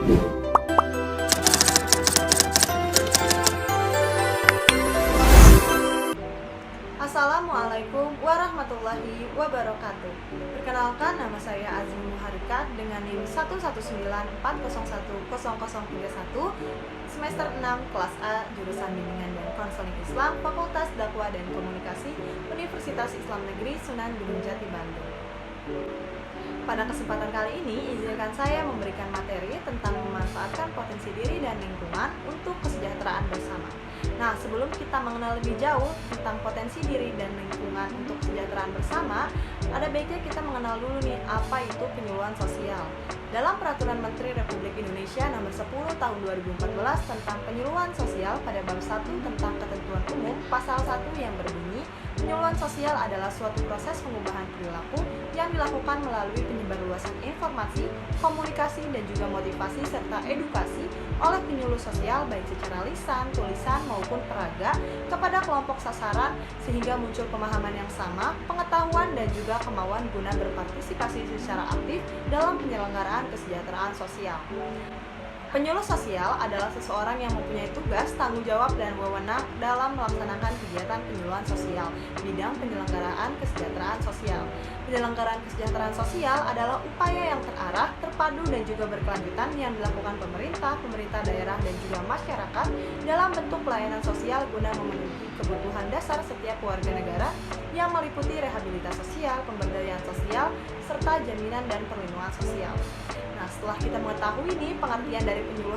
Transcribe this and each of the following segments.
Assalamualaikum warahmatullahi wabarakatuh. Perkenalkan, nama saya Azmi Muharika dengan NIM 119401031 semester 6 kelas A jurusan Bimbingan dan Konseling Islam Fakultas Dakwah dan Komunikasi Universitas Islam Negeri Sunan Gunung Jati Bandung. Pada kesempatan kali ini, izinkan saya memberikan materi tentang memanfaatkan potensi diri dan lingkungan untuk kesejahteraan bersama. Nah, sebelum kita mengenal lebih jauh tentang potensi diri dan lingkungan untuk kesejahteraan bersama, ada baiknya kita mengenal dulu nih, apa itu penyuluhan sosial. Dalam Peraturan Menteri Republik Indonesia Nomor 10 Tahun 2014 tentang penyuluhan sosial pada bab 1 tentang ketentuan umum, pasal 1 yang berbunyi, penyuluhan sosial adalah suatu proses pengubahan perilaku yang dilakukan melalui penyebarluasan informasi, komunikasi, dan juga motivasi serta edukasi oleh penyuluh sosial baik secara lisan, tulisan, maupun peraga kepada kelompok sasaran sehingga muncul pemahaman yang sama, pengetahuan, dan juga kemauan guna berpartisipasi secara aktif dalam penyelenggaraan kesejahteraan sosial. Penyuluh sosial adalah seseorang yang mempunyai tugas, tanggung jawab, dan wewenang dalam melaksanakan kegiatan penyuluhan sosial bidang penyelenggaraan kesejahteraan sosial. Penyelenggaraan kesejahteraan sosial adalah upaya yang terarah, terpadu, dan juga berkelanjutan yang dilakukan pemerintah daerah, dan juga masyarakat dalam bentuk pelayanan sosial guna memenuhi kebutuhan dasar setiap warga negara yang meliputi rehabilitasi sosial, pemberdayaan sosial, serta jaminan dan perlindungan sosial. Nah, setelah kita mengetahui nih pengertian dari penyuluh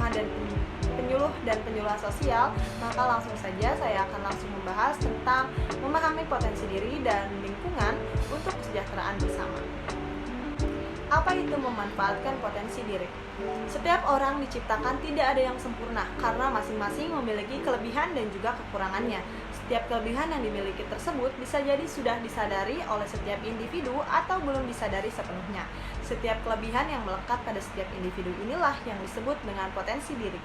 dan penyuluhan sosial, maka langsung saja saya akan langsung membahas tentang memahami potensi diri dan lingkungan untuk kesejahteraan bersama. Apa itu memanfaatkan potensi diri? Setiap orang diciptakan tidak ada yang sempurna karena masing-masing memiliki kelebihan dan juga kekurangannya. Setiap kelebihan yang dimiliki tersebut bisa jadi sudah disadari oleh setiap individu atau belum disadari sepenuhnya. Setiap kelebihan yang melekat pada setiap individu inilah yang disebut dengan potensi diri.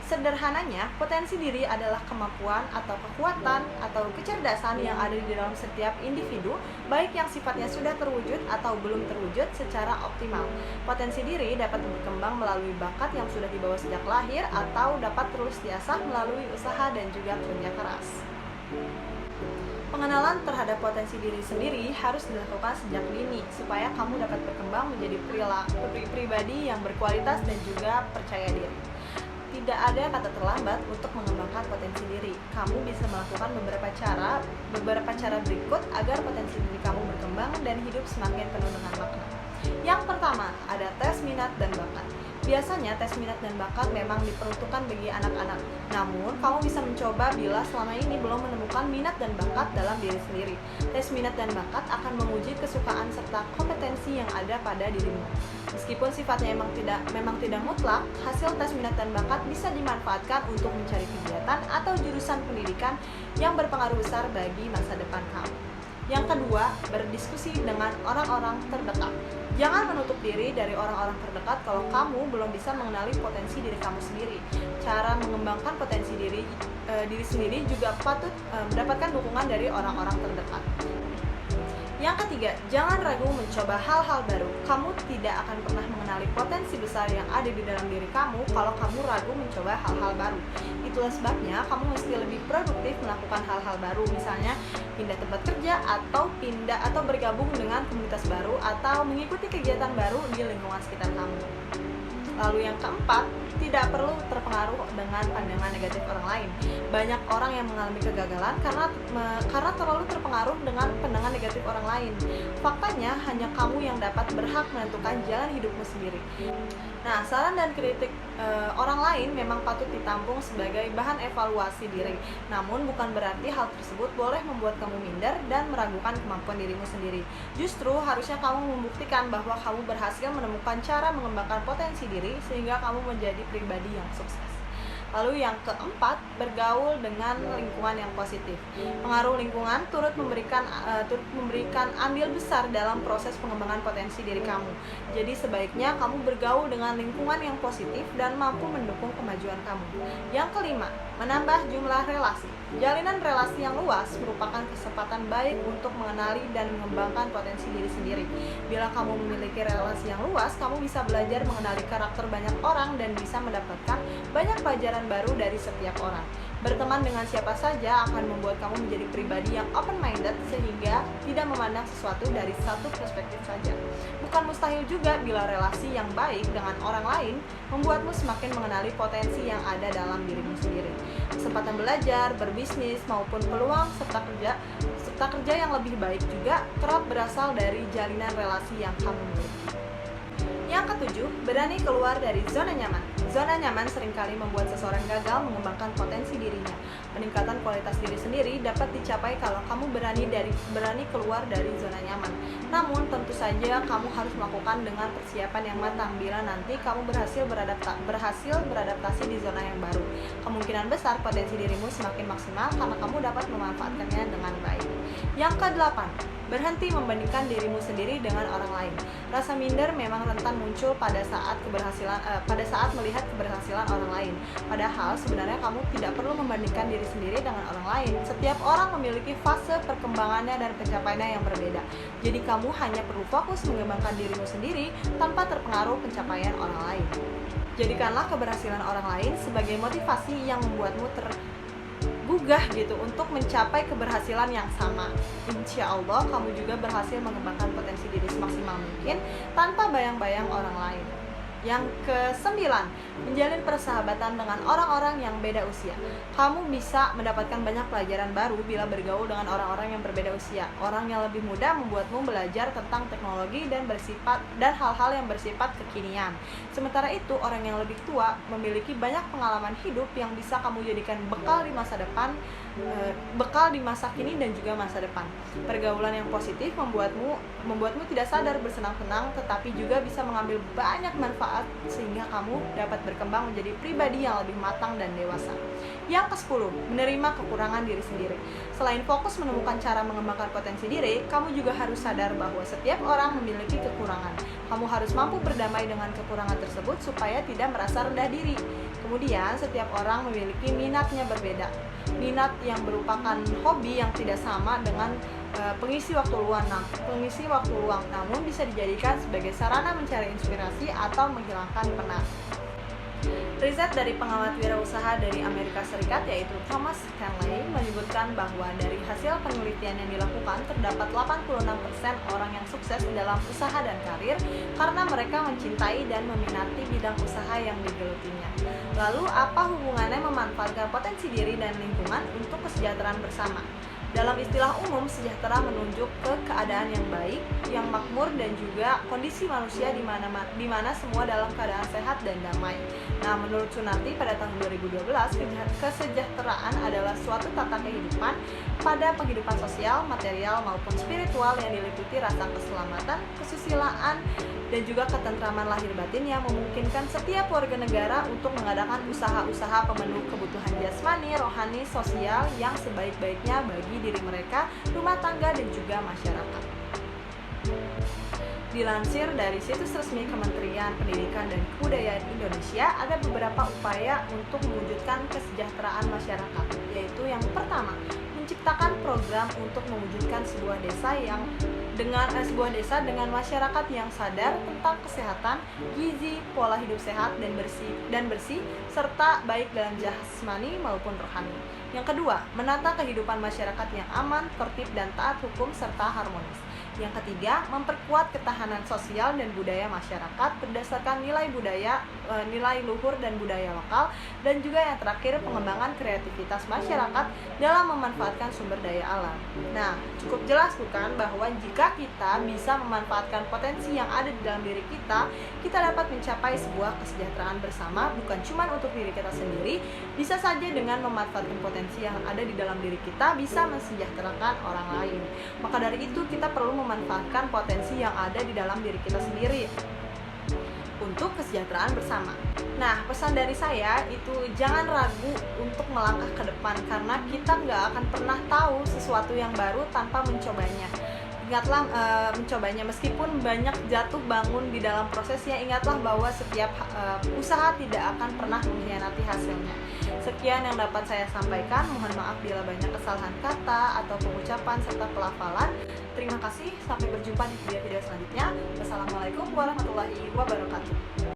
Sederhananya, potensi diri adalah kemampuan atau kekuatan atau kecerdasan yang ada di dalam setiap individu, baik yang sifatnya sudah terwujud atau belum terwujud secara optimal. Potensi diri dapat berkembang melalui bakat yang sudah dibawa sejak lahir atau dapat terus diasah melalui usaha dan juga kerja keras. Pengenalan terhadap potensi diri sendiri harus dilakukan sejak dini supaya kamu dapat berkembang menjadi pribadi yang berkualitas dan juga percaya diri. Tidak ada kata terlambat untuk mengembangkan potensi diri. Kamu bisa melakukan beberapa cara berikut agar potensi diri kamu berkembang dan hidup semakin penuh dengan makna. Yang pertama, ada tes minat dan bakat. Biasanya tes minat dan bakat memang diperuntukkan bagi anak-anak. Namun, kamu bisa mencoba bila selama ini belum menemukan minat dan bakat dalam diri sendiri. Tes minat dan bakat akan menguji kesukaan serta kompetensi yang ada pada dirimu. Meskipun sifatnya memang tidak mutlak, hasil tes minat dan bakat bisa dimanfaatkan untuk mencari kegiatan atau jurusan pendidikan yang berpengaruh besar bagi masa depan kamu. Yang kedua, berdiskusi dengan orang-orang terdekat. Jangan menutup diri dari orang-orang terdekat kalau kamu belum bisa mengenali potensi diri kamu sendiri. Cara mengembangkan potensi diri sendiri juga patut mendapatkan dukungan dari orang-orang terdekat. Yang ketiga, jangan ragu mencoba hal-hal baru. Kamu tidak akan pernah mengenali potensi besar yang ada di dalam diri kamu kalau kamu ragu mencoba hal-hal baru. Itulah sebabnya kamu mesti lebih produktif melakukan hal-hal baru, misalnya pindah tempat kerja atau bergabung dengan komunitas baru atau mengikuti kegiatan baru di lingkungan sekitar kamu. Lalu yang keempat, tidak perlu terpengaruh dengan pandangan negatif orang lain. Banyak orang yang mengalami kegagalan karena terlalu terpengaruh dengan pandangan negatif orang lain. Faktanya, hanya kamu yang dapat berhak menentukan jalan hidupmu sendiri. Nah, saran dan kritik orang lain memang patut ditampung sebagai bahan evaluasi diri. Namun bukan berarti hal tersebut boleh membuat kamu minder dan meragukan kemampuan dirimu sendiri. Justru harusnya kamu membuktikan bahwa kamu berhasil menemukan cara mengembangkan potensi diri sehingga kamu menjadi pribadi yang sukses. Lalu yang keempat, bergaul dengan lingkungan yang positif. Pengaruh lingkungan turut memberikan andil besar dalam proses pengembangan potensi diri kamu. Jadi sebaiknya kamu bergaul dengan lingkungan yang positif dan mampu mendukung kemajuan kamu. Yang kelima, menambah jumlah relasi. Jalinan relasi yang luas merupakan kesempatan baik untuk mengenali dan mengembangkan potensi diri sendiri. Bila kamu memiliki relasi yang luas, kamu bisa belajar mengenali karakter banyak orang dan bisa mendapatkan banyak pelajaran baru dari setiap orang. Berteman dengan siapa saja akan membuat kamu menjadi pribadi yang open-minded sehingga tidak memandang sesuatu dari satu perspektif saja. Bukan mustahil juga bila relasi yang baik dengan orang lain membuatmu semakin mengenali potensi yang ada dalam dirimu sendiri. Kesempatan belajar, berbisnis, maupun peluang serta kerja yang lebih baik juga kerap berasal dari jalinan relasi yang kamu miliki. Yang ketujuh, berani keluar dari zona nyaman. Zona nyaman seringkali membuat seseorang gagal mengembangkan potensi dirinya. Peningkatan kualitas diri sendiri dapat dicapai kalau kamu berani keluar dari zona nyaman. Namun, tentu saja kamu harus melakukan dengan persiapan yang matang bila nanti kamu berhasil beradaptasi di zona yang baru. Kemungkinan besar potensi dirimu semakin maksimal karena kamu dapat memanfaatkannya dengan baik. Yang kedelapan, berhenti membandingkan dirimu sendiri dengan orang lain. Rasa minder memang rentan muncul pada saat melihat keberhasilan orang lain. Padahal sebenarnya kamu tidak perlu membandingkan diri sendiri dengan orang lain. Setiap orang memiliki fase perkembangannya dan pencapaiannya yang berbeda. Jadi kamu hanya perlu fokus mengembangkan dirimu sendiri tanpa terpengaruh pencapaian orang lain. Jadikanlah keberhasilan orang lain sebagai motivasi yang membuatmu tergugah gitu untuk mencapai keberhasilan yang sama. Insya Allah kamu juga berhasil mengembangkan potensi diri semaksimal mungkin tanpa bayang-bayang orang lain. Yang kesembilan, menjalin persahabatan dengan orang-orang yang beda usia. Kamu bisa mendapatkan banyak pelajaran baru bila bergaul dengan orang-orang yang berbeda usia. Orang yang lebih muda membuatmu belajar tentang teknologi dan hal-hal yang bersifat kekinian. Sementara itu, orang yang lebih tua memiliki banyak pengalaman hidup yang bisa kamu jadikan bekal di masa depan, bekal di masa kini dan juga masa depan. Pergaulan yang positif membuatmu tidak sadar bersenang-senang, tetapi juga bisa mengambil banyak manfaat sehingga kamu dapat berkembang menjadi pribadi yang lebih matang dan dewasa. Yang ke-10, menerima kekurangan diri sendiri. Selain fokus menemukan cara mengembangkan potensi diri, kamu juga harus sadar bahwa setiap orang memiliki kekurangan. Kamu harus mampu berdamai dengan kekurangan tersebut supaya tidak merasa rendah diri. Kemudian, setiap orang memiliki minatnya berbeda. Minat yang merupakan hobi yang tidak sama dengan pengisi waktu luang, namun bisa dijadikan sebagai sarana mencari inspirasi atau menghilangkan penat. Riset dari pengamat wirausaha dari Amerika Serikat yaitu Thomas Stanley menyebutkan bahwa dari hasil penelitian yang dilakukan terdapat 86% orang yang sukses dalam usaha dan karir karena mereka mencintai dan meminati bidang usaha yang digelutinya. Lalu apa hubungannya memanfaatkan potensi diri dan lingkungan untuk kesejahteraan bersama? Dalam istilah umum, sejahtera menunjuk ke keadaan yang baik, yang makmur dan juga kondisi manusia di mana semua dalam keadaan sehat dan damai. Nah, menurut Sunarti pada tahun 2012, kesejahteraan adalah suatu tata kehidupan pada penghidupan sosial, material maupun spiritual yang diliputi rasa keselamatan, kesusilaan, dan juga ketentraman lahir batin yang memungkinkan setiap warga negara untuk mengadakan usaha-usaha pemenuh kebutuhan jasmani, rohani, sosial yang sebaik-baiknya bagi diri mereka, rumah tangga, dan juga masyarakat. Dilansir dari situs resmi Kementerian Pendidikan dan Kebudayaan Indonesia, ada beberapa upaya untuk mewujudkan kesejahteraan masyarakat, yaitu yang pertama, menciptakan program untuk mewujudkan sebuah desa dengan masyarakat yang sadar tentang kesehatan, gizi, pola hidup sehat dan bersih serta baik dalam jasmani maupun rohani. Yang kedua, menata kehidupan masyarakat yang aman, tertib dan taat hukum serta harmonis. Yang ketiga, memperkuat ketahanan sosial dan budaya masyarakat berdasarkan nilai luhur dan budaya lokal. Dan juga yang terakhir, pengembangan kreativitas masyarakat dalam memanfaatkan sumber daya alam. Nah, cukup jelas bukan bahwa jika kita bisa memanfaatkan potensi yang ada di dalam diri kita, kita dapat mencapai sebuah kesejahteraan bersama, bukan cuma untuk diri kita sendiri, bisa saja dengan memanfaatkan potensi yang ada di dalam diri kita bisa mensejahterakan orang lain. Maka dari itu kita perlu memanfaatkan potensi yang ada di dalam diri kita sendiri. untuk kesejahteraan bersama. Nah, pesan dari saya itu jangan ragu untuk melangkah ke depan karena kita nggak akan pernah tahu sesuatu yang baru tanpa mencobanya. Ingatlah mencobanya meskipun banyak jatuh bangun di dalam prosesnya. Ingatlah bahwa setiap usaha tidak akan pernah mengkhianati hasilnya. Sekian yang dapat saya sampaikan. Mohon maaf bila banyak kesalahan kata atau pengucapan serta pelafalan. Terima kasih. Sampai berjumpa di video-video selanjutnya. Wassalamualaikum warahmatullahi wabarakatuh.